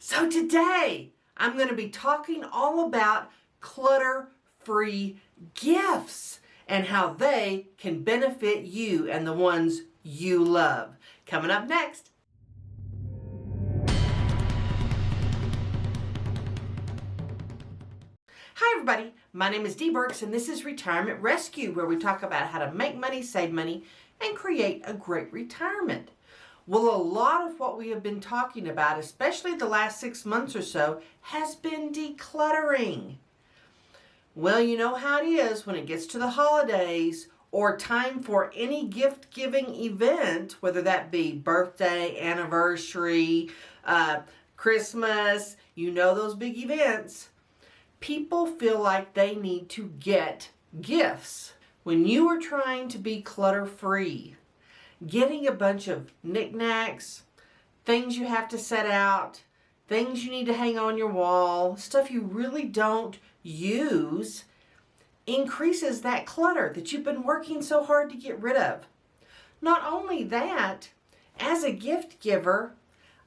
So today I'm going to be talking all about clutter-free gifts and how they can benefit you and the ones you love. Coming up next. Hi everybody, my name is Dee Burks and this is Retirement Rescue, where we talk about how to make money, save money, and create a great retirement. Well, a lot of what we have been talking about, especially the last 6 months or so, has been decluttering. Well, you know how it is when it gets to the holidays or time for any gift-giving event, whether that be birthday, anniversary, Christmas, you know those big events. People feel like they need to get gifts. When you are trying to be clutter-free, getting a bunch of knickknacks, things you have to set out, things you need to hang on your wall, stuff you really don't use, increases that clutter that you've been working so hard to get rid of. Not only that, as a gift giver,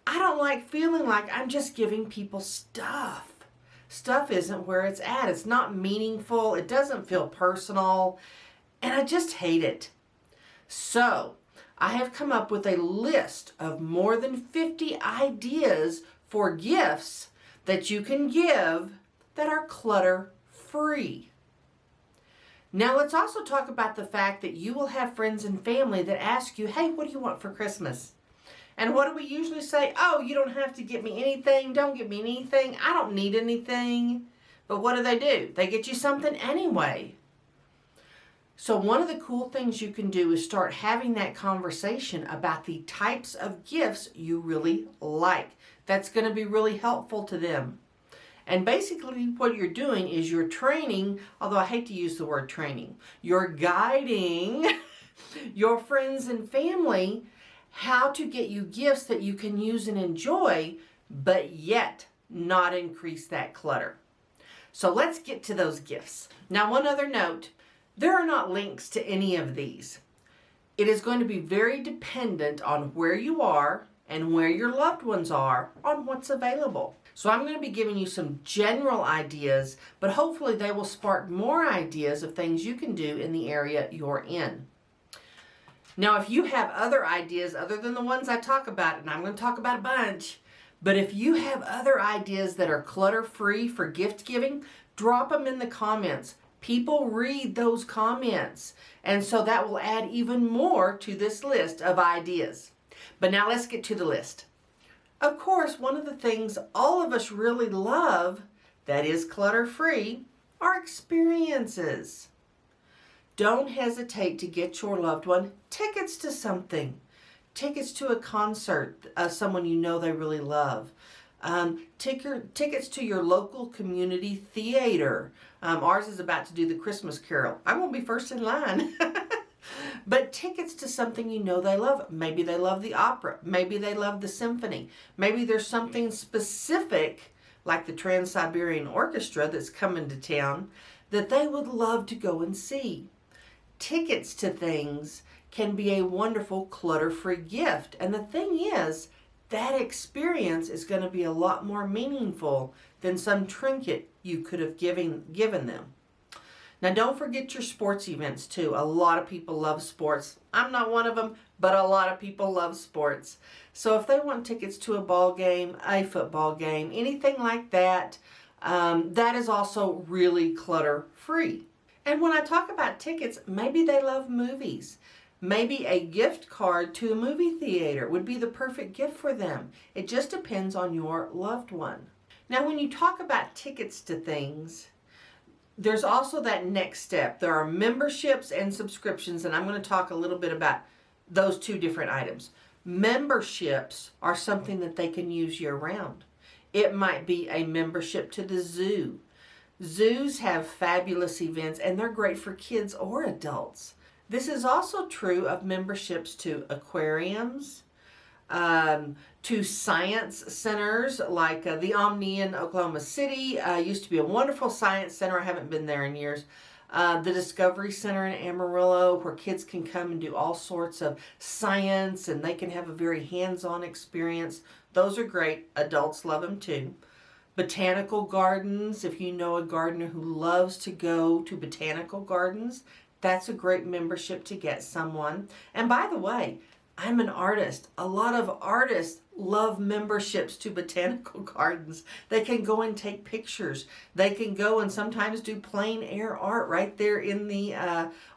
I don't like feeling like I'm just giving people stuff. Stuff isn't where it's at. It's not meaningful. It doesn't feel personal. And I just hate it. So, I have come up with a list of more than 50 ideas for gifts that you can give that are clutter-free. Now, let's also talk about the fact that you will have friends and family that ask you, hey, what do you want for Christmas? And what do we usually say? Oh, you don't have to get me anything. Don't get me anything. I don't need anything. But what do? They get you something anyway. So one of the cool things you can do is start having that conversation about the types of gifts you really like. That's going to be really helpful to them. And basically what you're doing is you're training, although I hate to use the word training, you're guiding your friends and family how to get you gifts that you can use and enjoy, but yet not increase that clutter. So let's get to those gifts. Now, one other note, there are not links to any of these. It is going to be very dependent on where you are and where your loved ones are on what's available. So I'm going to be giving you some general ideas, but hopefully they will spark more ideas of things you can do in the area you're in. Now, if you have other ideas other than the ones I talk about, and I'm going to talk about a bunch, but if you have other ideas that are clutter-free for gift giving, drop them in the comments. People read those comments, and so that will add even more to this list of ideas. But now let's get to the list. Of course, one of the things all of us really love that is clutter-free are experiences. Don't hesitate to get your loved one tickets to something. Tickets to a concert of someone you know they really love. Tickets to your local community theater. Ours is about to do the Christmas Carol. I won't be first in line. But tickets to something you know they love. Maybe they love the opera. Maybe they love the symphony. Maybe there's something specific, like the Trans-Siberian Orchestra that's coming to town, that they would love to go and see. Tickets to things can be a wonderful clutter-free gift. And the thing is, that experience is going to be a lot more meaningful than some trinket you could have given them. Now, don't forget your sports events too. A lot of people love sports. I'm not one of them, but a lot of people love sports. So if they want tickets to a ball game, a football game, anything like that, that is also really clutter-free. And when I talk about tickets, maybe they love movies. Maybe a gift card to a movie theater would be the perfect gift for them. It just depends on your loved one. Now, when you talk about tickets to things, there's also that next step. There are memberships and subscriptions, and I'm going to talk a little bit about those two different items. Memberships are something that they can use year-round. It might be a membership to the zoo. Zoos have fabulous events, and they're great for kids or adults. This is also true of memberships to aquariums, to science centers like the Omni in Oklahoma City. Used to be a wonderful science center. I haven't been there in years. The Discovery Center in Amarillo, where kids can come and do all sorts of science, and they can have a very hands-on experience Those are great. Adults love them too. Botanical gardens, if you know a gardener who loves to go to botanical gardens, that's a great membership to get someone. And by the way, I'm an artist. A lot of artists love memberships to botanical gardens. They can go and take pictures. They can go and sometimes do plein air art right there in the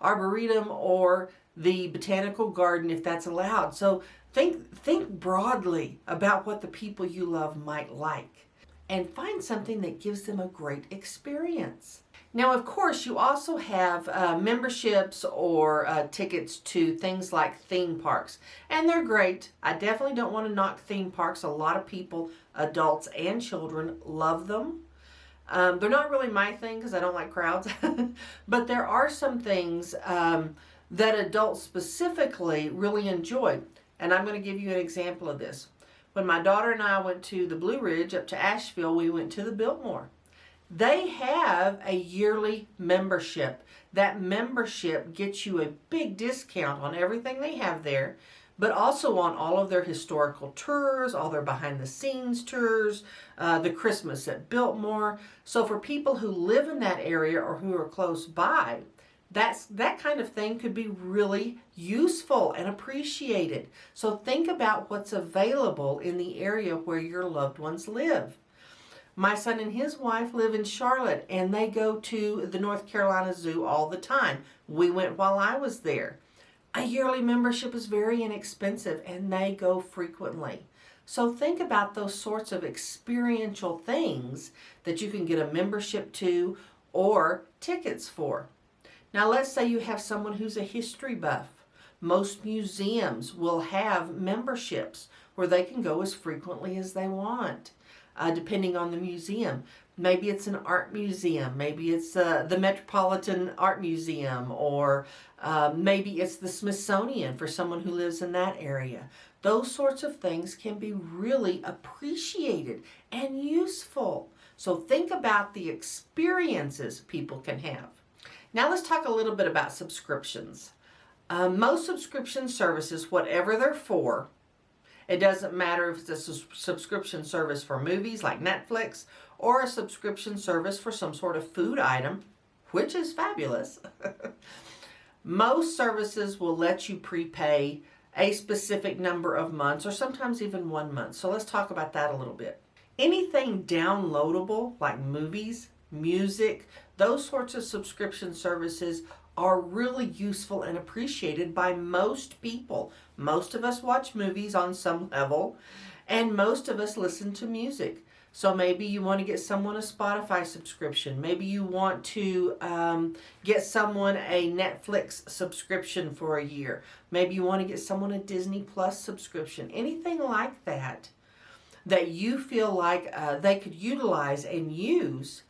arboretum or the botanical garden if that's allowed. So think broadly about what the people you love might like and find something that gives them a great experience. Now, of course, you also have memberships or tickets to things like theme parks, and they're great. I definitely don't want to knock theme parks. A lot of people, adults and children, love them. They're not really my thing because I don't like crowds, but there are some things that adults specifically really enjoy, and I'm going to give you an example of this. When my daughter and I went to the Blue Ridge up to Asheville, we went to the Biltmore. They have a yearly membership. That membership gets you a big discount on everything they have there, but also on all of their historical tours, all their behind the scenes tours, the Christmas at Biltmore. So for people who live in that area or who are close by, that kind of thing could be really useful and appreciated. So think about what's available in the area where your loved ones live. My son and his wife live in Charlotte, and they go to the North Carolina Zoo all the time. We went while I was there. A yearly membership is very inexpensive, and they go frequently. So think about those sorts of experiential things that you can get a membership to or tickets for. Now, let's say you have someone who's a history buff. Most museums will have memberships where they can go as frequently as they want. Depending on the museum. Maybe it's an art museum, maybe it's the Metropolitan Art Museum, or maybe it's the Smithsonian for someone who lives in that area. Those sorts of things can be really appreciated and useful. So think about the experiences people can have. Now let's talk a little bit about subscriptions. Most subscription services, whatever they're for, it doesn't matter if it's a subscription service for movies like Netflix or a subscription service for some sort of food item, which is fabulous. Most services will let you prepay a specific number of months or sometimes even 1 month. So let's talk about that a little bit. Anything downloadable like movies, music, those sorts of subscription services are really useful and appreciated by most people. Most of us watch movies on some level, and most of us listen to music. So maybe you want to get someone a Spotify subscription. Maybe you want to get someone a Netflix subscription for a year. Maybe you want to get someone a Disney Plus subscription. Anything like that that you feel like they could utilize and use,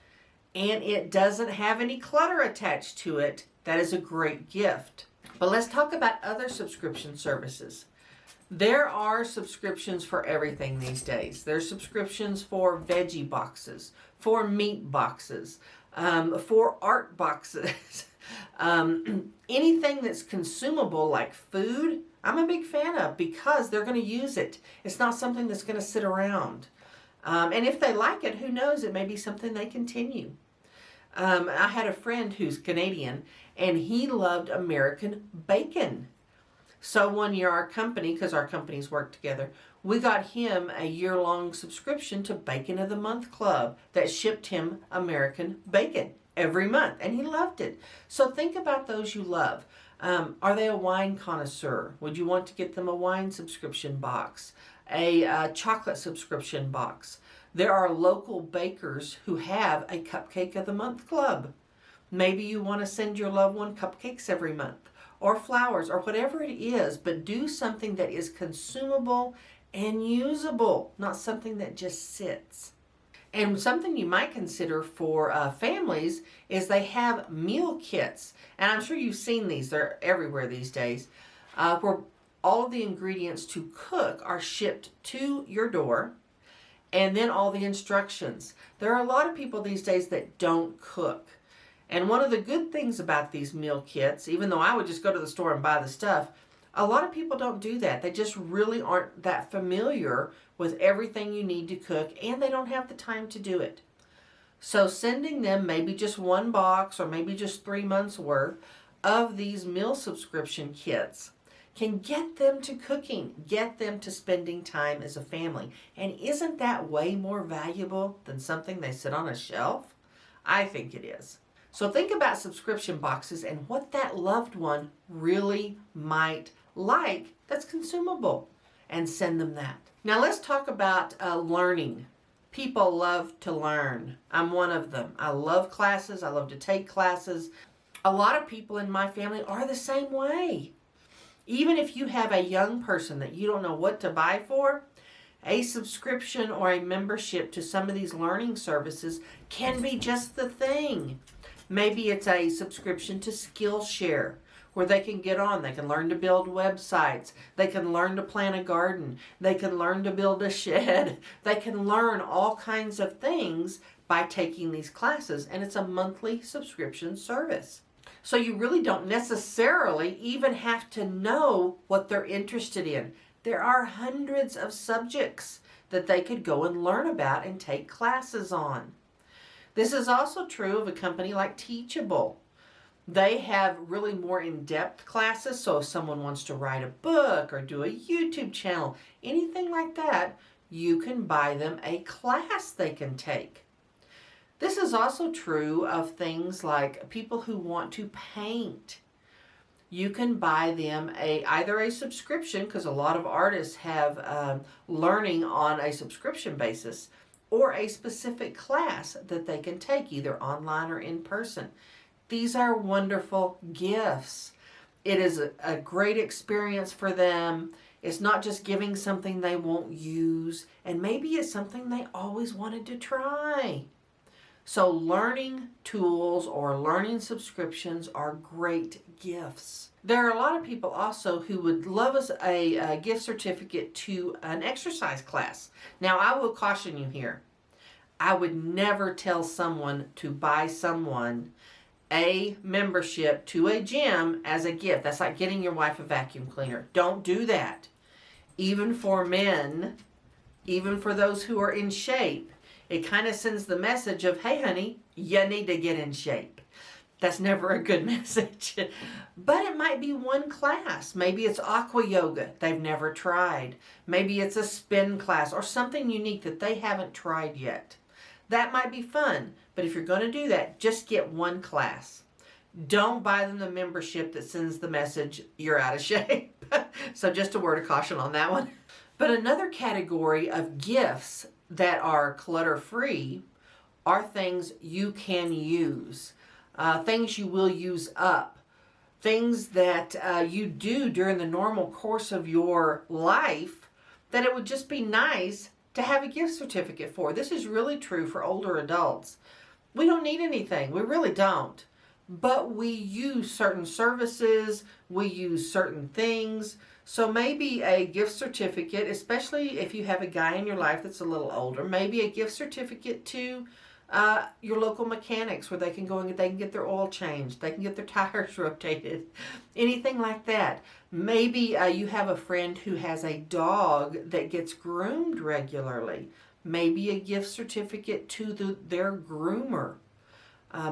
and it doesn't have any clutter attached to it, that is a great gift. But let's talk about other subscription services. There are subscriptions for everything these days. There's subscriptions for veggie boxes, for meat boxes, for art boxes. Anything that's consumable like food, I'm a big fan of because they're going to use it. It's not something that's going to sit around. And if they like it, who knows, it may be something they continue. I had a friend who's Canadian, and he loved American bacon. So one year our company, because our companies work together, we got him a year-long subscription to Bacon of the Month Club that shipped him American bacon every month, and he loved it. So think about those you love. Are they a wine connoisseur? Would you want to get them a wine subscription box, a chocolate subscription box? There are local bakers who have a Cupcake of the Month Club. Maybe you want to send your loved one cupcakes every month, or flowers, or whatever it is, but do something that is consumable and usable, not something that just sits. And something you might consider for families is they have meal kits. And I'm sure you've seen these, they're everywhere these days, where all of the ingredients to cook are shipped to your door. And then all the instructions. There are a lot of people these days that don't cook. And one of the good things about these meal kits, even though I would just go to the store and buy the stuff, A lot of people don't do that. They just really aren't that familiar with everything you need to cook, and they don't have the time to do it. So sending them maybe just one box or maybe just 3 months worth of these meal subscription kits can get them to cooking, get them to spending time as a family. And isn't that way more valuable than something they sit on a shelf? I think it is. So think about subscription boxes and what that loved one really might like that's consumable, and send them that. Now let's talk about learning. People love to learn. I'm one of them. I love classes. I love to take classes. A lot of people in my family are the same way. Even if you have a young person that you don't know what to buy for, a subscription or a membership to some of these learning services can be just the thing. Maybe it's a subscription to Skillshare, where they can get on, they can learn to build websites, they can learn to plant a garden, they can learn to build a shed, they can learn all kinds of things by taking these classes, and it's a monthly subscription service. So you really don't necessarily even have to know what they're interested in. There are hundreds of subjects that they could go and learn about and take classes on. This is also true of a company like Teachable. They have really more in-depth classes, so if someone wants to write a book or do a YouTube channel, anything like that, you can buy them a class they can take. This is also true of things like people who want to paint. You can buy them either a subscription, because a lot of artists have learning on a subscription basis, or a specific class that they can take either online or in person. These are wonderful gifts. It is a great experience for them. It's not just giving something they won't use, and maybe it's something they always wanted to try. So learning tools or learning subscriptions are great gifts. There are a lot of people also who would love a gift certificate to an exercise class. Now, I will caution you here. I would never tell someone to buy someone a membership to a gym as a gift. That's like getting your wife a vacuum cleaner. Don't do that. Even for men, even for those who are in shape, it kind of sends the message of, hey honey, you need to get in shape. That's never a good message. But it might be one class. Maybe it's aqua yoga they've never tried. Maybe it's a spin class or something unique that they haven't tried yet. That might be fun, but if you're going to do that, just get one class. Don't buy them the membership that sends the message, you're out of shape. So just a word of caution on that one. But another category of gifts that are clutter-free are things you can use, things you will use up, things that you do during the normal course of your life that it would just be nice to have a gift certificate for. This is really true for older adults. We don't need anything. We really don't. But we use certain services, we use certain things. So maybe a gift certificate, especially if you have a guy in your life that's a little older, maybe a gift certificate to your local mechanics where they can go and they can get their oil changed, they can get their tires rotated, anything like that. Maybe you have a friend who has a dog that gets groomed regularly. Maybe a gift certificate to their groomer.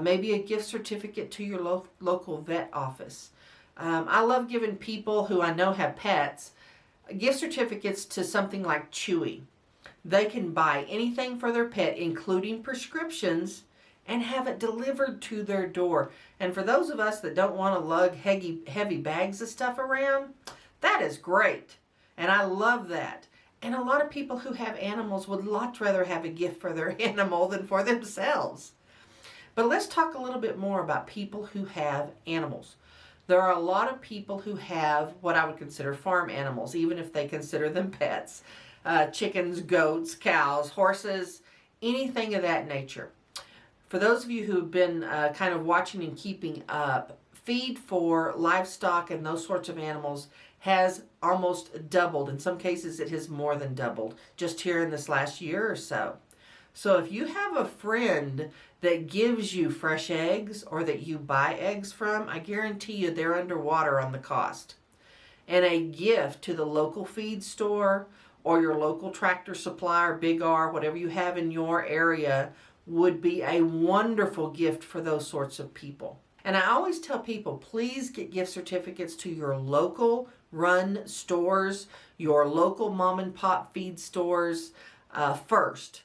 Maybe a gift certificate to your local vet office. I love giving people who I know have pets gift certificates to something like Chewy. They can buy anything for their pet, including prescriptions, and have it delivered to their door. And for those of us that don't want to lug heavy bags of stuff around, that is great. And I love that. And a lot of people who have animals would lot rather have a gift for their animal than for themselves. But let's talk a little bit more about people who have animals. There are a lot of people who have what I would consider farm animals, even if they consider them pets. Chickens, goats, cows, horses, anything of that nature. For those of you who have been kind of watching and keeping up, feed for livestock and those sorts of animals has almost doubled. In some cases, it has more than doubled just here in this last year or so. So if you have a friend that gives you fresh eggs or that you buy eggs from, I guarantee you they're underwater on the cost. and a gift to the local feed store or your local Tractor Supply or Big R, whatever you have in your area, would be a wonderful gift for those sorts of people. And I always tell people, please get gift certificates to your local run stores, your local mom and pop feed stores first.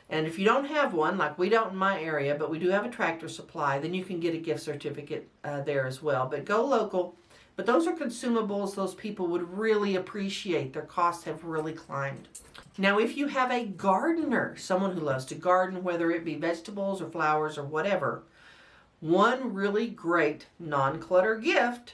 And if you don't have one, like we don't in my area, but we do have a Tractor Supply, then you can get a gift certificate there as well. But go local. But those are consumables those people would really appreciate. Their costs have really climbed. Now, if you have a gardener, someone who loves to garden, whether it be vegetables or flowers or whatever, one really great non-clutter gift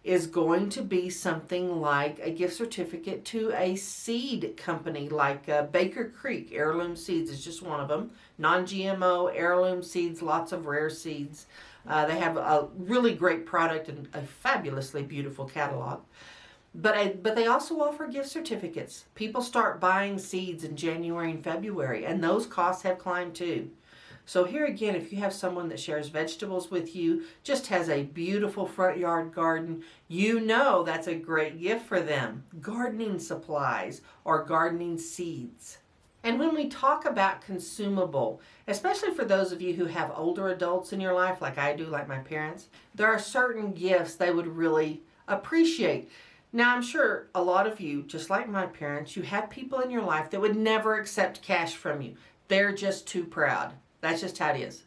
is going to be something like a gift certificate to a seed company like Baker Creek. Heirloom Seeds is just one of them. Non-GMO heirloom seeds, lots of rare seeds. They have a really great product and a fabulously beautiful catalog. But they also offer gift certificates. People start buying seeds in January and February, and those costs have climbed too. So here again, if you have someone that shares vegetables with you, just has a beautiful front yard garden, you know that's a great gift for them. Gardening supplies or gardening seeds. And when we talk about consumable, especially for those of you who have older adults in your life, like I do, like my parents, there are certain gifts they would really appreciate. Now, I'm sure a lot of you, just like my parents, you have people in your life that would never accept cash from you. They're just too proud. That's just how it is.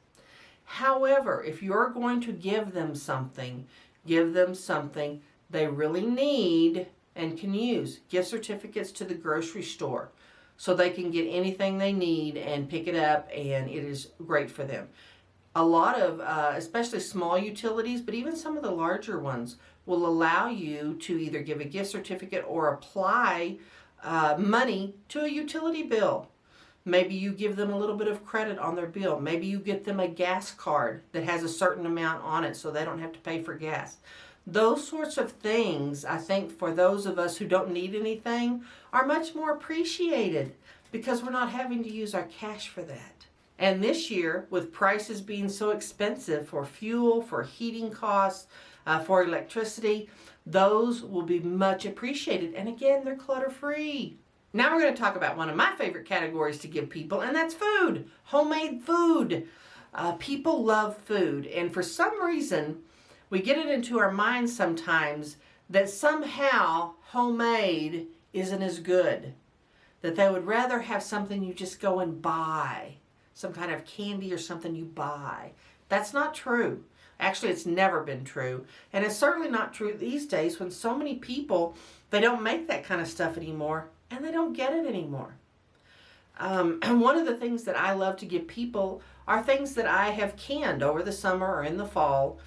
However, if you're going to give them something they really need and can use. Gift certificates to the grocery store so they can get anything they need and pick it up, and it is great for them. A lot of, especially small utilities, but even some of the larger ones, will allow you to either give a gift certificate or apply money to a utility bill. Maybe you give them a little bit of credit on their bill. Maybe you get them a gas card that has a certain amount on it so they don't have to pay for gas. Those sorts of things, I think, for those of us who don't need anything, are much more appreciated because we're not having to use our cash for that. And this year, with prices being so expensive for fuel, for heating costs, for electricity, those will be much appreciated. And again, they're clutter-free. Now we're going to talk about one of my favorite categories to give people, and that's food. Homemade food. People love food, and for some reason, we get it into our minds sometimes that somehow homemade isn't as good. That they would rather have something you just go and buy. Some kind of candy or something you buy. That's not true. Actually, it's never been true. And it's certainly not true these days when so many people, they don't make that kind of stuff anymore. And they don't get it anymore. And one of the things that I love to give people are things that I have canned over the summer or in the fall.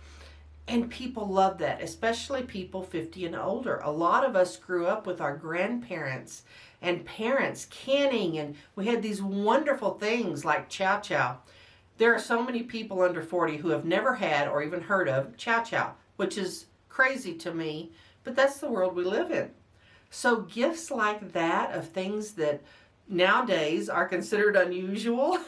And people love that, especially people 50 and older. A lot of us grew up with our grandparents and parents canning, and we had these wonderful things like chow chow. There are so many people under 40 who have never had or even heard of chow chow, which is crazy to me, but that's the world we live in. So gifts like that of things that nowadays are considered unusual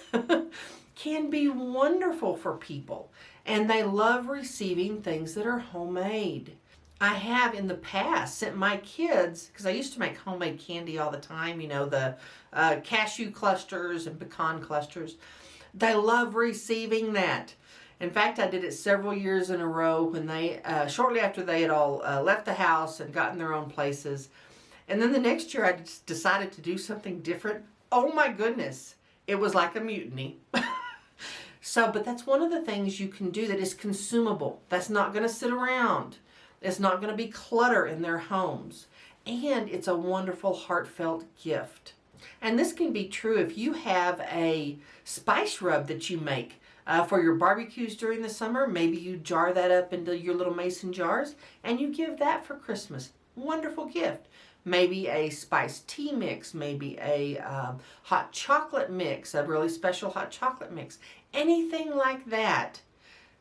can be wonderful for people. And they love receiving things that are homemade. I have in the past sent my kids, because I used to make homemade candy all the time, you know, the cashew clusters and pecan clusters. They love receiving that. In fact, I did it several years in a row when they, shortly after they had all left the house and gotten their own places. And then the next year I just decided to do something different. Oh my goodness, it was like a mutiny. But that's one of the things you can do that is consumable. That's not going to sit around. It's not going to be clutter in their homes. And it's a wonderful, heartfelt gift. And this can be true if you have a spice rub that you make for your barbecues during the summer. Maybe you jar that up into your little mason jars and you give that for Christmas. Wonderful gift. Maybe a spiced tea mix, maybe a hot chocolate mix, a really special hot chocolate mix. Anything like that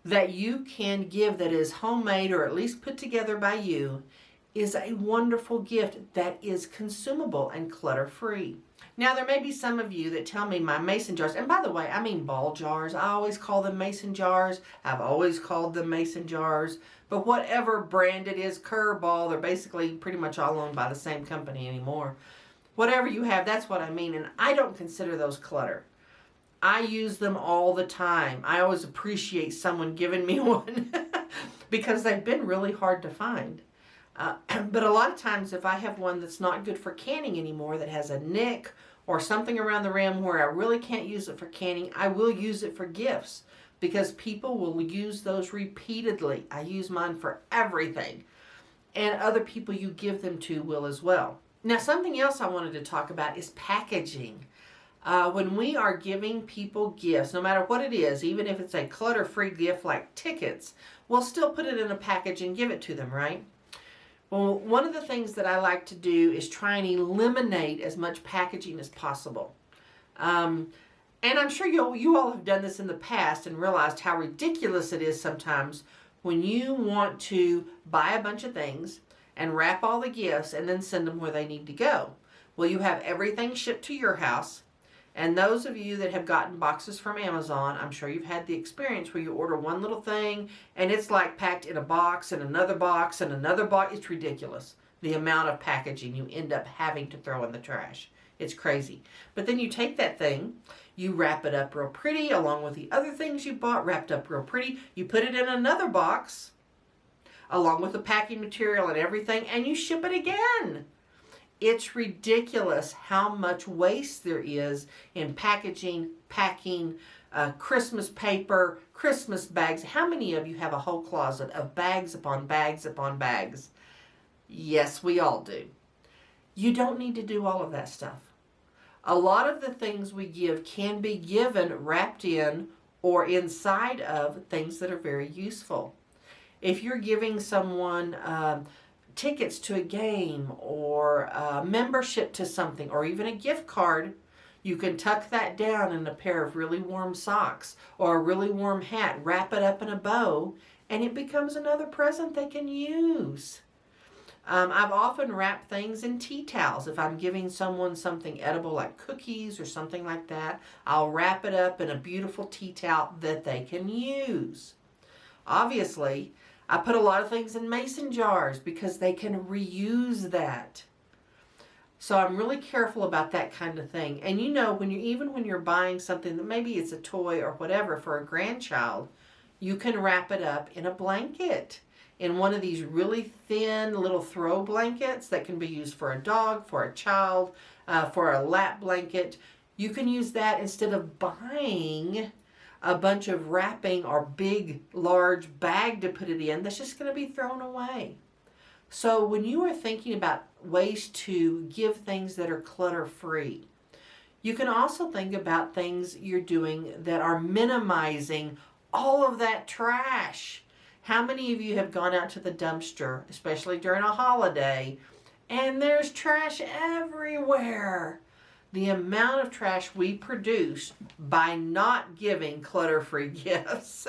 that you can give that is homemade or at least put together by you is a wonderful gift that is consumable and clutter-free. Now, there may be some of you that tell me my mason jars, and by the way, I mean ball jars. I always call them mason jars. I've always called them mason jars. But whatever brand it is, Curveball, they're basically pretty much all owned by the same company anymore. Whatever you have, that's what I mean. And I don't consider those clutter. I use them all the time. I always appreciate someone giving me one because they've been really hard to find. But a lot of times if I have one that's not good for canning anymore, that has a nick or something around the rim where I really can't use it for canning, I will use it for gifts because people will use those repeatedly. I use mine for everything. And other people you give them to will as well. Now, something else I wanted to talk about is packaging. When we are giving people gifts, no matter what it is, even if it's a clutter-free gift like tickets, we'll still put it in a package and give it to them, right? Well, one of the things that I like to do is try and eliminate as much packaging as possible. And I'm sure you all have done this in the past and realized how ridiculous it is sometimes when you want to buy a bunch of things and wrap all the gifts and then send them where they need to go. Well, you have everything shipped to your house. And those of you that have gotten boxes from Amazon, I'm sure you've had the experience where you order one little thing and it's like packed in a box and another box and another box. It's ridiculous, the amount of packaging you end up having to throw in the trash. It's crazy. But then you take that thing, you wrap it up real pretty along with the other things you bought wrapped up real pretty. You put it in another box along with the packing material and everything, and you ship it again. It's ridiculous how much waste there is in packaging, packing, Christmas paper, Christmas bags. How many of you have a whole closet of bags upon bags upon bags? Yes, we all do. You don't need to do all of that stuff. A lot of the things we give can be given wrapped in or inside of things that are very useful. If you're giving someone tickets to a game or a membership to something or even a gift card, you can tuck that down in a pair of really warm socks or a really warm hat, wrap it up in a bow, and it becomes another present they can use. I've often wrapped things in tea towels. If I'm giving someone something edible like cookies or something like that, I'll wrap it up in a beautiful tea towel that they can use. Obviously, I put a lot of things in mason jars because they can reuse that. So I'm really careful about that kind of thing. And you know, even when you're buying something that maybe it's a toy or whatever for a grandchild, you can wrap it up in a blanket, in one of these really thin little throw blankets that can be used for a dog, for a child, for a lap blanket. You can use that instead of buying a bunch of wrapping or big, large bag to put it in that's just going to be thrown away. So when you are thinking about ways to give things that are clutter-free, you can also think about things you're doing that are minimizing all of that trash. How many of you have gone out to the dumpster, especially during a holiday, and there's trash everywhere? The amount of trash we produce by not giving clutter-free gifts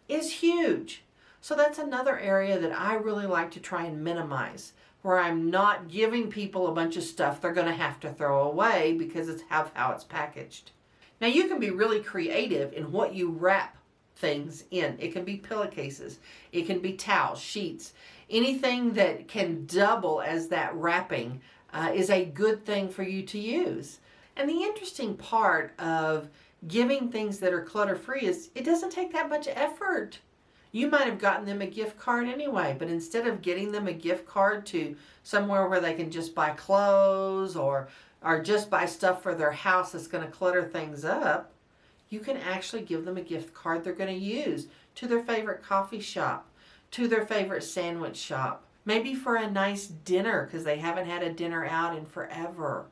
is huge. So that's another area that I really like to try and minimize, where I'm not giving people a bunch of stuff they're going to have to throw away because it's how it's packaged. Now you can be really creative in what you wrap things in. It can be pillowcases, it can be towels, sheets, anything that can double as that wrapping is a good thing for you to use. And the interesting part of giving things that are clutter-free is it doesn't take that much effort. You might have gotten them a gift card anyway, but instead of getting them a gift card to somewhere where they can just buy clothes or just buy stuff for their house that's going to clutter things up, you can actually give them a gift card they're going to use to their favorite coffee shop, to their favorite sandwich shop, maybe for a nice dinner because they haven't had a dinner out in forever.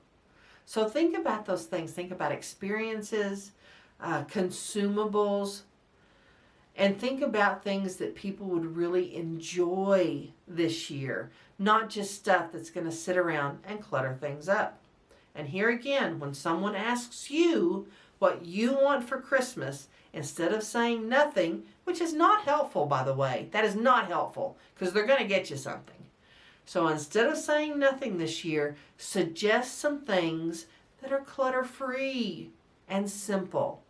So think about those things. Think about experiences, consumables, and think about things that people would really enjoy this year, not just stuff that's going to sit around and clutter things up. And here again, when someone asks you what you want for Christmas, instead of saying nothing, which is not helpful, by the way, that is not helpful because they're going to get you something. So instead of saying nothing this year, suggest some things that are clutter free and simple.